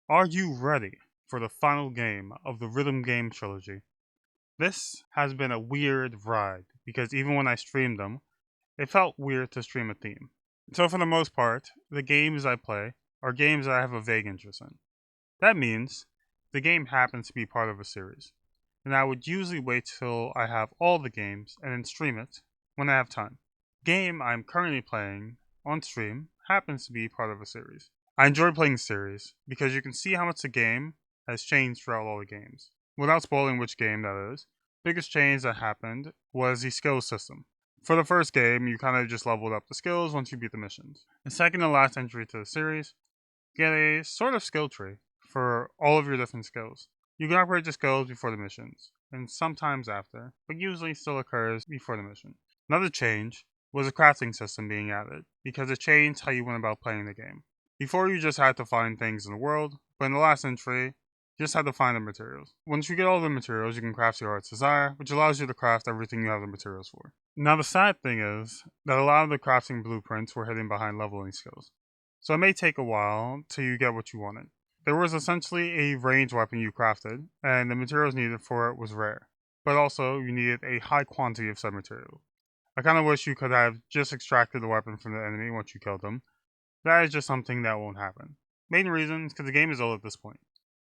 Are you ready for the final game of the rhythm game trilogy? This has been a weird ride because even when I streamed them, it felt weird to stream a theme. So, for the most part, the games I play are games that I have a vague interest in. That means the game happens to be part of a series, and I would usually wait till I have all the games and then stream it when I have time. The game I'm currently playing on stream happens to be part of a series. I enjoy playing series because you can see how much the game has changed throughout all the games. Without spoiling which game that is, the biggest change that happened was the skills system. For the first game, you kind of just leveled up the skills once you beat the missions. The second and last entry to the series, you get a sort of skill tree for all of your different skills. You can upgrade your skills before the missions, and sometimes after, but usually still occurs before the mission. Another change was a crafting system being added, because it changed how you went about playing the game. Before you just had to find things in the world, but in the last entry, you just had to find the materials. Once you get all the materials, you can craft your heart's desire, which allows you to craft everything you have the materials for. Now the sad thing is that a lot of the crafting blueprints were hidden behind leveling skills. So it may take a while till you get what you wanted. There was essentially a ranged weapon you crafted, and the materials needed for it was rare. But also, you needed a high quantity of said material. I kind of wish you could have just extracted the weapon from the enemy once you killed them. That is just something that won't happen. Main reason is because the game is old at this point.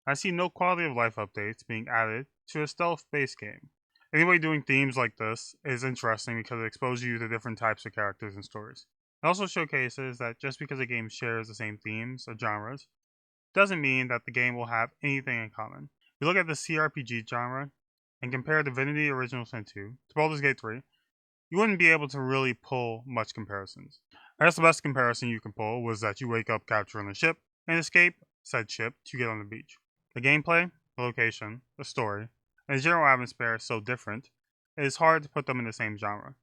I see no quality of life updates being added to a stealth-based game. Anyway, doing themes like this is interesting because it exposes you to different types of characters and stories. It also showcases that just because a game shares the same themes or genres, doesn't mean that the game will have anything in common. If you look at the CRPG genre and compare Divinity Original Sin 2 to Baldur's Gate 3, you wouldn't be able to really pull much comparisons. I guess the best comparison you can pull was that you wake up capturing a ship and escape said ship to get on the beach. The gameplay, the location, the story, and the general atmosphere is so different, it is hard to put them in the same genre.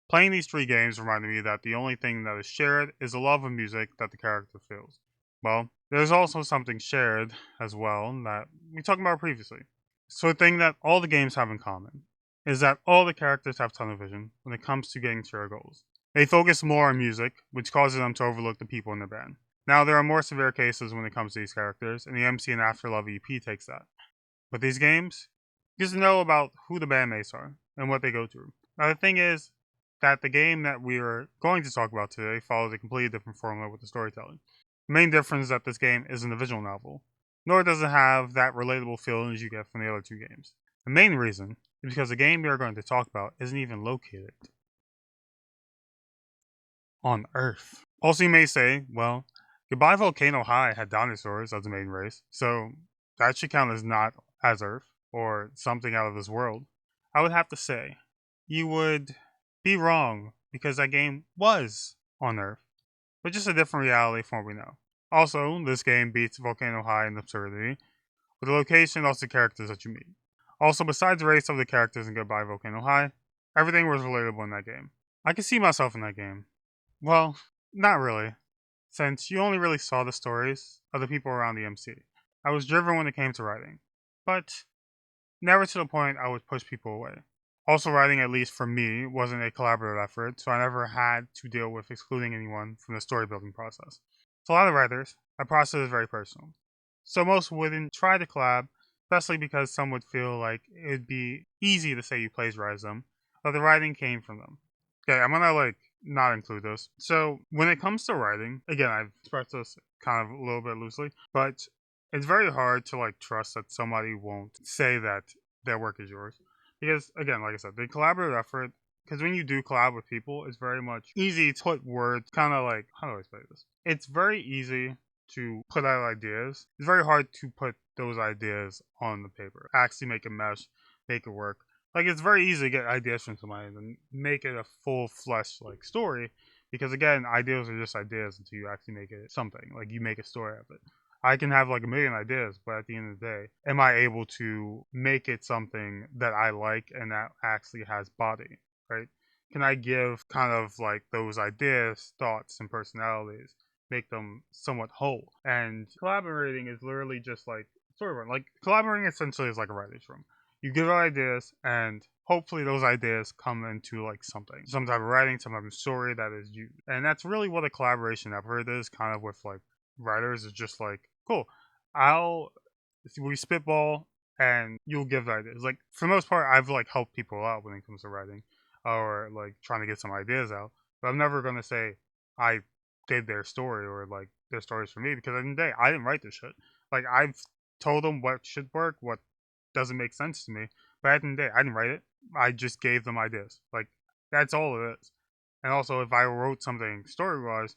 Playing these three games reminded me that the only thing that is shared is the love of music that the character feels. Well, there's also something shared as well that we talked about previously. So a thing that all the games have in common is that all the characters have tunnel vision when it comes to getting to their goals. They focus more on music, which causes them to overlook the people in the band. Now, there are more severe cases when it comes to these characters, and the MC and Afterlove EP takes that. But these games, you just know about who the bandmates are and what they go through. Now, the thing is that the game that we are going to talk about today follows a completely different formula with the storytelling. The main difference is that this game isn't a visual novel, nor does it have that relatable feeling as you get from the other two games. The main reason is because the game we are going to talk about isn't even located on Earth. Also, you may say, well, Goodbye Volcano High had dinosaurs as the main race, so that should count as not as Earth, or something out of this world. I would have to say, you would be wrong, because that game was on Earth, but just a different reality from what we know. Also, this game beats Volcano High in absurdity, with the location and also the characters that you meet. Also, besides the race of the characters in Goodbye Volcano High, everything was relatable in that game. I can see myself in that game. Well, not really, since you only really saw the stories of the people around the MC. I was driven when it came to writing, but never to the point I would push people away. Also, writing, at least for me, wasn't a collaborative effort, so I never had to deal with excluding anyone from the story building process. For a lot of writers, that process is very personal. So most wouldn't try to collab, especially because some would feel like it'd be easy to say you plagiarize them, but the writing came from them. Okay, I'm gonna not include this. So when it comes to writing, again, I've expressed this kind of a little bit loosely, but it's very hard to trust that somebody won't say that their work is yours. Because again, like I said, the collaborative effort, because when you do collab with people, it's very much easy to put words, kind of like, how do I say this? It's very easy to put out ideas. It's very hard to put those ideas on the paper, actually make it mesh, make it work. Like, it's very easy to get ideas from somebody and make it a full flesh story, because again, ideas are just ideas until you actually make it something. Like, you make a story of it. I can have a million ideas, but at the end of the day, am I able to make it something that I like and that actually has body, right? Can I give kind of those ideas, thoughts, and personalities, make them somewhat whole? And collaborating is literally just storyboarding. Collaborating essentially is like a writer's room. You give out ideas, and hopefully those ideas come into something, some type of writing, some type of story that is used. And that's really what a collaboration effort is, kind of with writers. Is just cool, we spitball and you'll give ideas. Like for the most part, I've like helped people out when it comes to writing or like trying to get some ideas out. But I'm never gonna say I did their story or like their stories for me because at the end of the day, I didn't write this shit. Like I've told them what should work, what doesn't make sense to me. But at the end of the day, I didn't write it. I just gave them ideas. Like that's all it is. And also, if I wrote something story wise,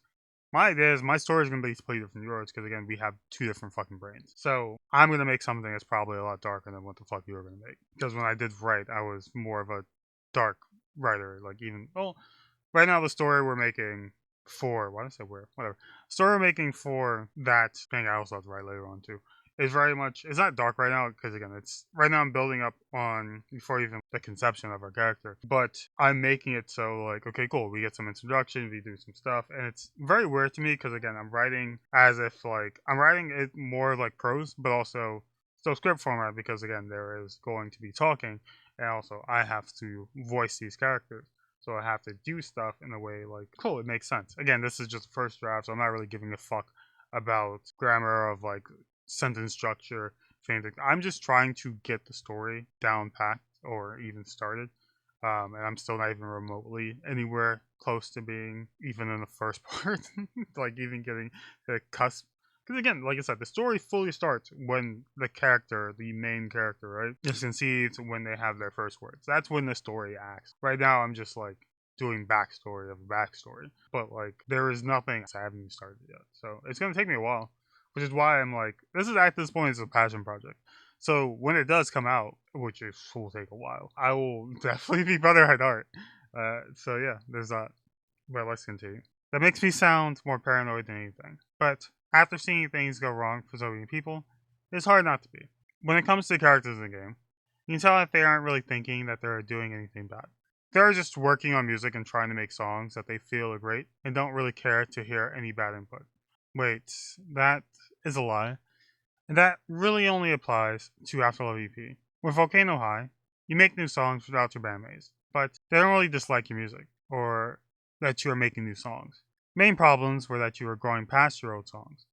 my idea is my story is going to be completely different from yours because again, we have two different fucking brains. So I'm going to make something that's probably a lot darker than what the fuck you were going to make. Because when I did write, I was more of a dark writer. Like even right now the story we're making for what did I say where whatever story we're making for that thing I also have to write later on too is very much it's not dark right now because again it's right now I'm building up on before even the conception of our character, but I'm making it so like okay cool we get some introduction, we do some stuff, and it's very weird to me because again I'm writing as if like I'm writing it more like prose but also still script format because again there is going to be talking and also I have to voice these characters. So I have to do stuff in a way like, cool, it makes sense. Again, this is just the first draft, so I'm not really giving a fuck about grammar of like sentence structure, anything. I'm just trying to get the story down packed or even started. And I'm still not even remotely anywhere close to being even in the first part, like even getting the cusp. Because again, like I said, the story fully starts when the character, the main character, right, is conceived when they have their first words. That's when the story acts. Right now, I'm just like doing backstory of a backstory, but like there is nothing I haven't even started yet. So it's gonna take me a while, which is why I'm like, this is at this point is a passion project. So when it does come out, which is, will take a while, I will definitely be better at art. So yeah, there's that. But let's continue. That makes me sound more paranoid than anything. But after seeing things go wrong for so many people, it's hard not to be. When it comes to characters in the game, you can tell that they aren't really thinking that they're doing anything bad. They're just working on music and trying to make songs that they feel are great and don't really care to hear any bad input. Wait, that is a lie. And that really only applies to Afterlife EP. With Volcano High, you make new songs without your bandmates, but they don't really dislike your music, or that you are making new songs. Main problems were that you were growing past your old songs.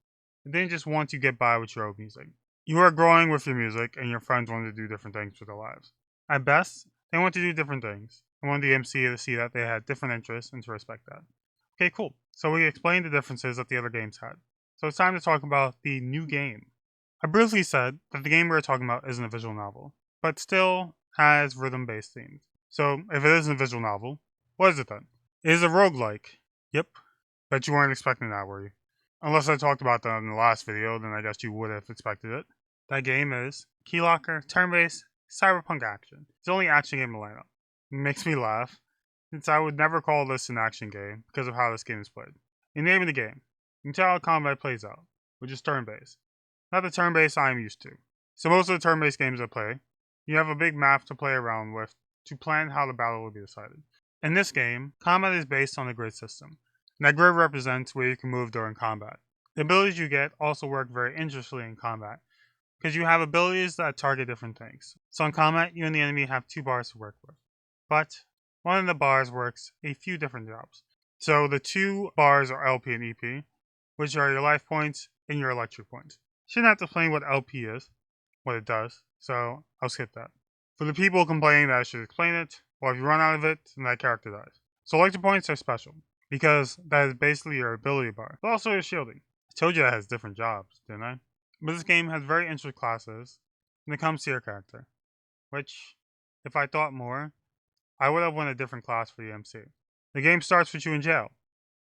They didn't just want to get by with your old music. You are growing with your music, and your friends wanted to do different things with their lives. At best, they want to do different things. I wanted the MC to see that they had different interests and to respect that. Okay, cool. So we explained the differences that the other games had. So it's time to talk about the new game. I briefly said that the game we are talking about isn't a visual novel, but still has rhythm-based themes. So if it isn't a visual novel, what is it then? It is a roguelike. Yep. Bet you weren't expecting that, were you? Unless I talked about that in the last video, then I guess you would have expected it. That game is Keylocker, turn-based, cyberpunk action. It's the only action game in the lineup. It makes me laugh, since I would never call this an action game because of how this game is played. In the name of the game, you can tell how combat plays out, which is turn-based. Not the turn-based I am used to. So most of the turn-based games I play, you have a big map to play around with to plan how the battle will be decided. In this game, combat is based on a grid system, and that grid represents where you can move during combat. The abilities you get also work very interestingly in combat, because you have abilities that target different things. So in combat, you and the enemy have two bars to work with, but one of the bars works a few different jobs. So the two bars are LP and EP, which are your life points and your electric points. Shouldn't have to explain what LP is, what it does, so I'll skip that. For the people complaining that I should explain it, well, if you run out of it, then that character dies. So electric points are special, because that is basically your ability bar, but also your shielding. I told you that has different jobs, didn't I? But this game has very interesting classes when it comes to your character, which, if I thought more, I would have won a different class for the MC. The game starts with you in jail,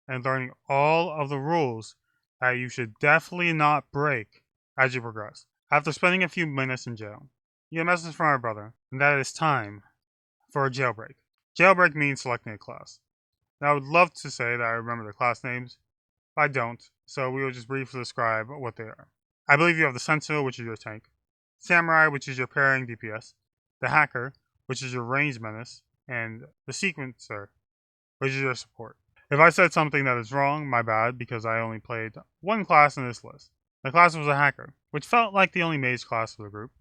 and learning all of the rules that you should definitely not break as you progress. After spending a few minutes in jail, you get a message from our brother, and that it is time for a jailbreak. Jailbreak means selecting a class. Now, I would love to say that I remember the class names, but I don't, so we will just briefly describe what they are. I believe you have the Sentinel, which is your tank, Samurai, which is your parrying DPS, the Hacker, which is your range menace, and the Sequencer, which is your support. If I said something that is wrong, my bad, because I only played one class in this list. The class was a Hacker, which felt like the only mage class of the group,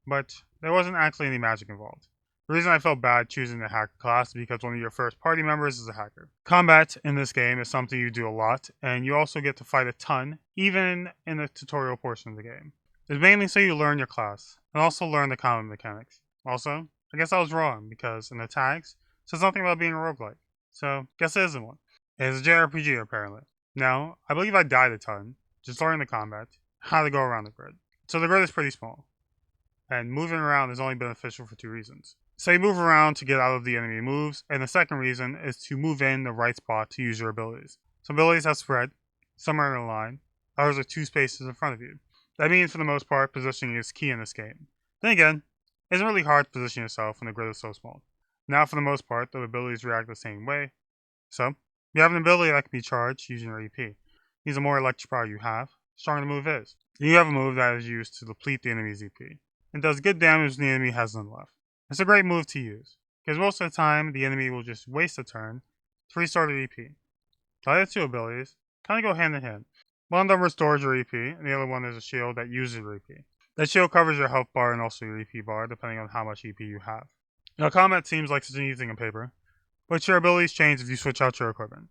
but there wasn't actually any magic involved. The reason I felt bad choosing the Hacker class is because one of your first party members is a Hacker. Combat in this game is something you do a lot, and you also get to fight a ton, even in the tutorial portion of the game. It's mainly so you learn your class, and also learn the combat mechanics. Also, I guess I was wrong, because in the tags, it says nothing about being a roguelike. So, guess it isn't one. It is a JRPG, apparently. Now, I believe I died a ton, just learning the combat, how to go around the grid. So the grid is pretty small, and moving around is only beneficial for two reasons. So you move around to get out of the enemy moves, and the second reason is to move in the right spot to use your abilities. Some abilities have spread, some are in a line, others are two spaces in front of you. That means, for the most part, positioning is key in this game. Then again, it isn't really hard to position yourself when the grid is so small. Now, for the most part, the abilities react the same way. So, you have an ability that can be charged using your EP. Means the more electric power you have, the stronger the move is. You have a move that is used to deplete the enemy's EP. It does good damage when the enemy has none left. It's a great move to use, because most of the time the enemy will just waste a turn to restart their EP. The other two abilities kind of go hand in hand. One of them restores your EP, and the other one is a shield that uses your EP. That shield covers your health bar and also your EP bar, depending on how much EP you have. Now, combat seems like such an easy thing on paper, but your abilities change if you switch out your equipment.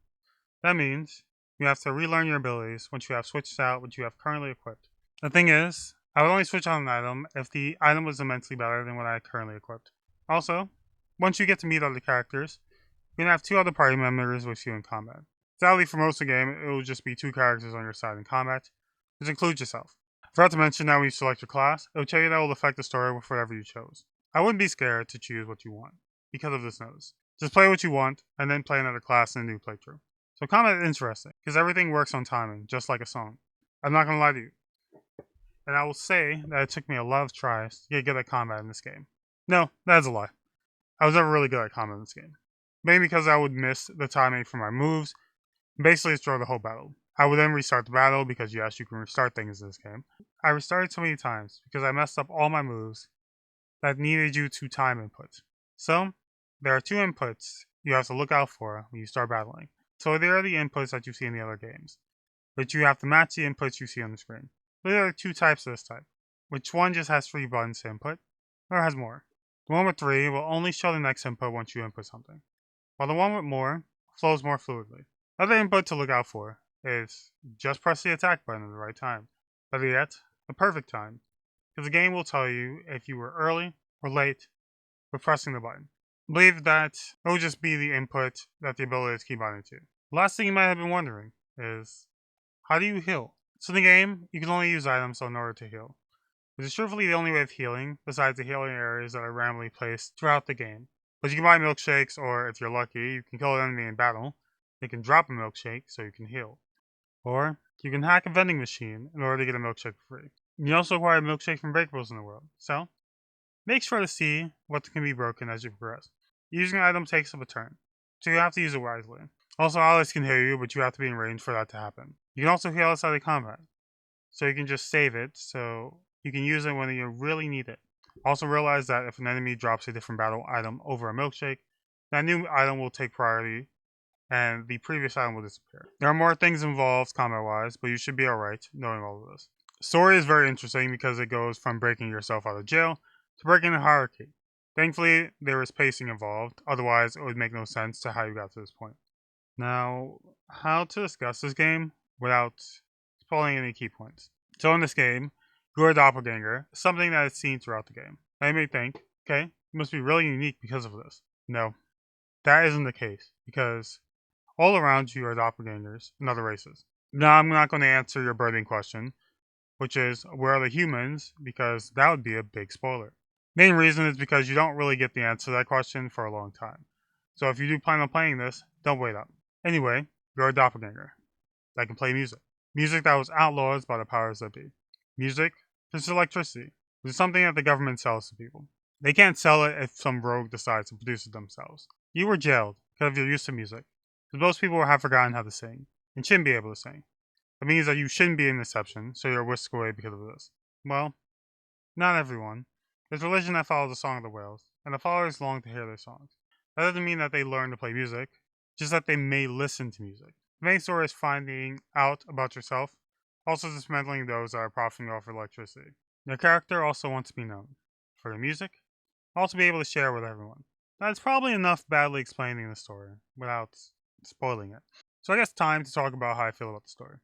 That means you have to relearn your abilities once you have switched out what you have currently equipped. The thing is, I would only switch out an item if the item was immensely better than what I currently equipped. Also, once you get to meet other characters, you're going to have two other party members with you in combat. Sadly, for most of the game, it will just be two characters on your side in combat, which includes yourself. I forgot to mention that when you select your class, it will tell you that will affect the story with whatever you chose. I wouldn't be scared to choose what you want, because of this notice. Just play what you want, and then play another class in a new playthrough. So combat is interesting, because everything works on timing, just like a song. I'm not going to lie to you. And I will say that it took me a lot of tries to get good at combat in this game. No, that's a lie. I was never really good at combat in this game. Mainly because I would miss the timing for my moves, and basically destroy the whole battle. I would then restart the battle, because yes, you can restart things in this game. I restarted so many times, because I messed up all my moves that needed you to time input. So, there are two inputs you have to look out for when you start battling. So there are the inputs that you see in the other games, but you have to match the inputs you see on the screen. There are two types of this type, which one just has 3 buttons to input, or has more. The one with 3 will only show the next input once you input something, while the one with more flows more fluidly. Another input to look out for is just press the attack button at the right time. Better yet, the perfect time, because the game will tell you if you were early or late with pressing the button. I believe that it will just be the input that the abilities keep on to. The last thing you might have been wondering is, how do you heal? So in the game, you can only use items in order to heal, which is truthfully the only way of healing, besides the healing areas that are randomly placed throughout the game. But you can buy milkshakes, or if you're lucky, you can kill an enemy in battle. You can drop a milkshake so you can heal. Or you can hack a vending machine in order to get a milkshake for free. You can also acquire milkshakes from breakables in the world. So, make sure to see what can be broken as you progress. Using an item takes up a turn, so you have to use it wisely. Also, allies can heal you, but you have to be in range for that to happen. You can also heal outside of combat, so you can just save it, so you can use it when you really need it. Also realize that if an enemy drops a different battle item over a milkshake, that new item will take priority, and the previous item will disappear. There are more things involved combat-wise, but you should be alright knowing all of this. The story is very interesting because it goes from breaking yourself out of jail to breaking the hierarchy. Thankfully, there is pacing involved, otherwise it would make no sense to how you got to this point. Now, how to discuss this game without spoiling any key points. So in this game, you're a doppelganger, something that is seen throughout the game. Now you may think, okay, it must be really unique because of this. No, that isn't the case, because all around you are doppelgangers and other races. Now I'm not going to answer your burning question, which is, where are the humans, because that would be a big spoiler. Main reason is because you don't really get the answer to that question for a long time. So if you do plan on playing this, don't wait up. Anyway, you're a doppelganger that can play music. Music that was outlawed by the powers that be. Music is electricity, which is something that the government sells to people. They can't sell it if some rogue decides to produce it themselves. You were jailed because of your use of music, because most people have forgotten how to sing, and shouldn't be able to sing. That means that you shouldn't be an exception, so you're whisked away because of this. Well, not everyone. There's a religion that follows the Song of the Whales, and the followers long to hear their songs. That doesn't mean that they learn to play music, just that they may listen to music. The main story is finding out about yourself, also dismantling those that are profiting off electricity. Your character also wants to be known for their music, also be able to share with everyone. That's probably enough badly explaining the story without spoiling it. So I guess time to talk about how I feel about the story.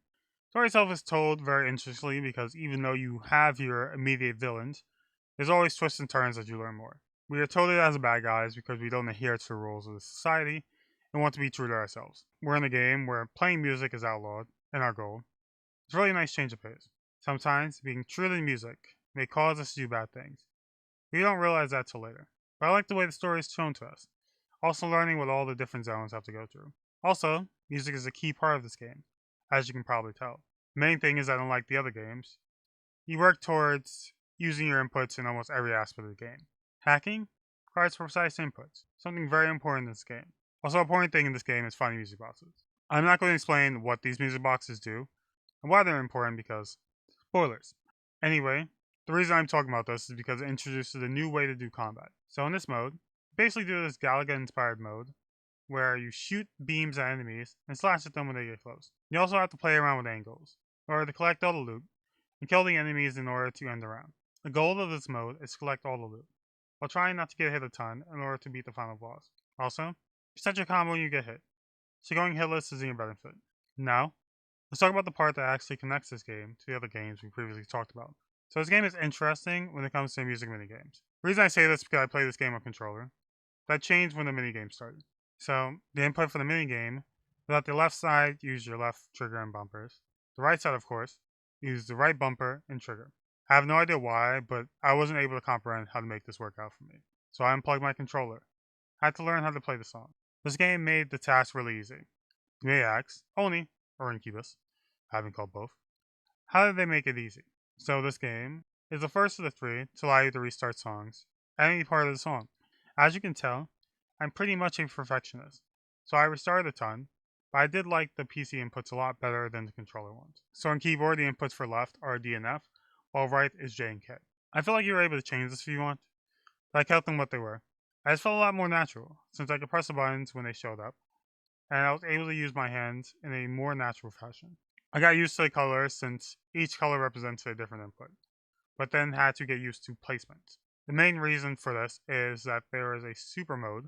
story itself is told very interestingly because even though you have your immediate villains, there's always twists and turns as you learn more. We are told it as the bad guys because we don't adhere to the rules of the society and want to be true to ourselves. We're in a game where playing music is outlawed, and our goal. It's really a nice change of pace. Sometimes being true to the music may cause us to do bad things. We don't realize that till later. But I like the way the story is shown to us. Also learning what all the different zones have to go through. Also, music is a key part of this game, as you can probably tell. The main thing is that unlike the other games, you work towards using your inputs in almost every aspect of the game. Hacking requires precise inputs, something very important in this game. Also, an important thing in this game is finding music boxes. I'm not going to explain what these music boxes do and why they're important because spoilers. Anyway, the reason I'm talking about this is because it introduces a new way to do combat. So in this mode, you basically do this Galaga-inspired mode where you shoot beams at enemies and slash at them when they get close. You also have to play around with angles in order to collect all the loot and kill the enemies in order to end the round. The goal of this mode is to collect all the loot, while trying not to get hit a ton in order to beat the final boss. Also, you set your combo when you get hit, so going hitless is in your benefit. Now, let's talk about the part that actually connects this game to the other games we previously talked about. So this game is interesting when it comes to music minigames. The reason I say this is because I play this game on controller. That changed when the minigame started. So the input for the minigame is that the left side use your left trigger and bumpers. The right side, of course, use the right bumper and trigger. I have no idea why, but I wasn't able to comprehend how to make this work out for me. So I unplugged my controller. I had to learn how to play the song. This game made the task really easy. You may ask, Oni, or Incubus, I haven't called both, how did they make it easy? So this game is the first of the three to allow you to restart songs at any part of the song. As you can tell, I'm pretty much a perfectionist, so I restarted a ton, but I did like the PC inputs a lot better than the controller ones. So on keyboard, the inputs for left are D and F, while right is J and K. I feel like you were able to change this if you want, but I kept them what they were. I just felt a lot more natural, since I could press the buttons when they showed up, and I was able to use my hands in a more natural fashion. I got used to the colors since each color represents a different input, but then had to get used to placement. The main reason for this is that there is a super mode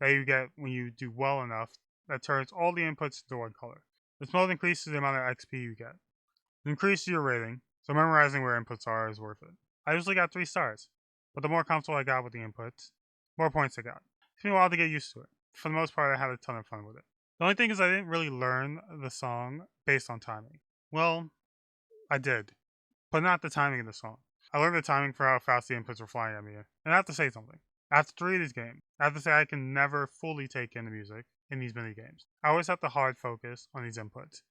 that you get when you do well enough that turns all the inputs into one color. This mode increases the amount of XP you get. It increases your rating, so memorizing where inputs are is worth it. I usually got 3 stars, but the more comfortable I got with the inputs, the more points I got. It took me a while to get used to it. For the most part, I had a ton of fun with it. The only thing is I didn't really learn the song based on timing. Well, I did, but not the timing of the song. I learned the timing for how fast the inputs were flying at me, and I have to say something. After 3 of these games, I have to say I can never fully take in the music in these mini games. I always have to hard focus on these inputs.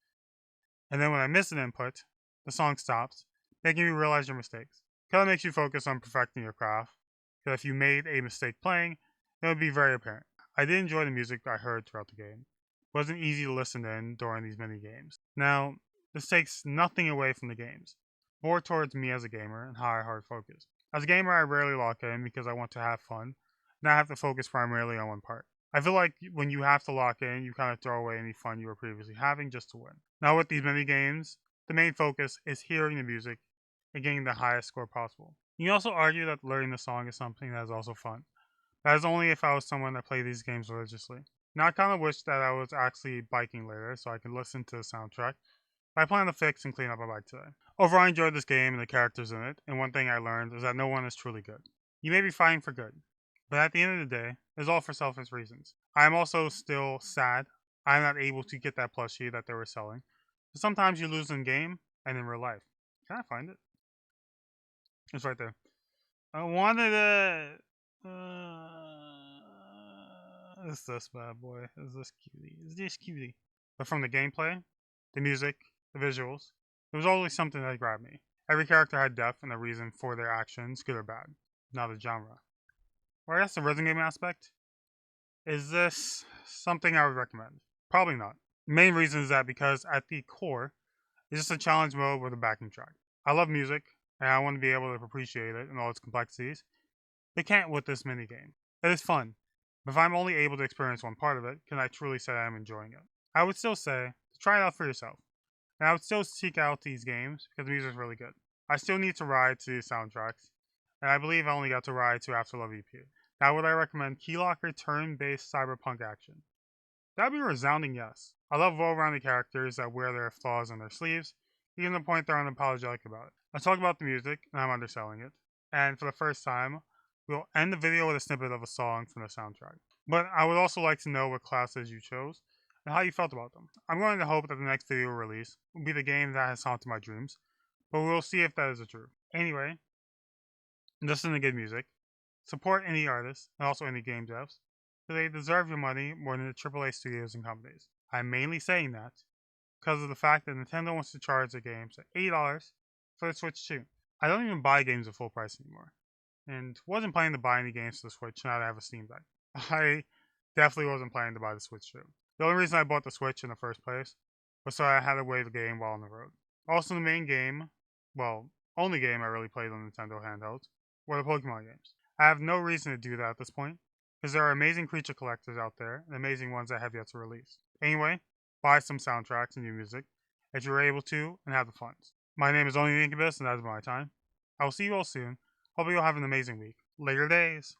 And then when I miss an input, the song stops, making you realize your mistakes. It kind of makes you focus on perfecting your craft, because if you made a mistake playing, it would be very apparent. I did enjoy the music I heard throughout the game. It wasn't easy to listen in during these mini games. Now, this takes nothing away from the games, more towards me as a gamer and how I hard focus. As a gamer, I rarely lock in because I want to have fun, and I have to focus primarily on one part. I feel like when you have to lock in, you kind of throw away any fun you were previously having just to win. Now, with these mini games, the main focus is hearing the music and getting the highest score possible. You can also argue that learning the song is something that is also fun. That is only if I was someone that played these games religiously. Now, I kind of wish that I was actually biking later so I could listen to the soundtrack, but I plan to fix and clean up my bike today. Overall, I enjoyed this game and the characters in it, and one thing I learned is that no one is truly good. You may be fighting for good, but at the end of the day, it's all for selfish reasons. I am also still sad I'm not able to get that plushie that they were selling. But sometimes you lose in game and in real life. Can I find it? It's right there. I wanted it. It's this bad boy. Is this cutie? Is this cutie? But from the gameplay, the music, the visuals, there was always something that grabbed me. Every character had depth and a reason for their actions, good or bad, not the genre. Or I guess the rhythm game aspect. Is this something I would recommend? Probably not. The main reason is that because at the core, it's just a challenge mode with a backing track. I love music, and I want to be able to appreciate it and all its complexities. They can't with this minigame. It is fun, but if I'm only able to experience one part of it, can I truly say I'm enjoying it? I would still say to try it out for yourself. And I would still seek out these games because the music is really good. I still need to ride to soundtracks, and I believe I only got to ride to After Love EP. Now, would I recommend Keylocker turn-based cyberpunk action? That would be a resounding yes. I love well-rounded characters that wear their flaws on their sleeves, even to the point they're unapologetic about it. I talk about the music, and I'm underselling it. And for the first time, we'll end the video with a snippet of a song from the soundtrack. But I would also like to know what classes you chose and how you felt about them. I'm going to hope that the next video release will be the game that has haunted my dreams, but we'll see if that is true. Anyway, listen to good music, support indie artists, and also indie game devs, because they deserve your money more than the AAA studios and companies. I'm mainly saying that because of the fact that Nintendo wants to charge their games at $80 for the Switch too. I don't even buy games at full price anymore, and wasn't planning to buy any games for the Switch now that I have a Steam Deck. I definitely wasn't planning to buy the Switch too. The only reason I bought the Switch in the first place was so I had to play the game while on the road. Also, the main game, well, only game I really played on Nintendo handhelds, were the Pokemon games. I have no reason to do that at this point, because there are amazing creature collectors out there and amazing ones that have yet to release. Anyway, buy some soundtracks and new music if you're able to and have the funds. My name is Only Incubus, and that is my time. I will see you all soon. Hope you all have an amazing week. Later days.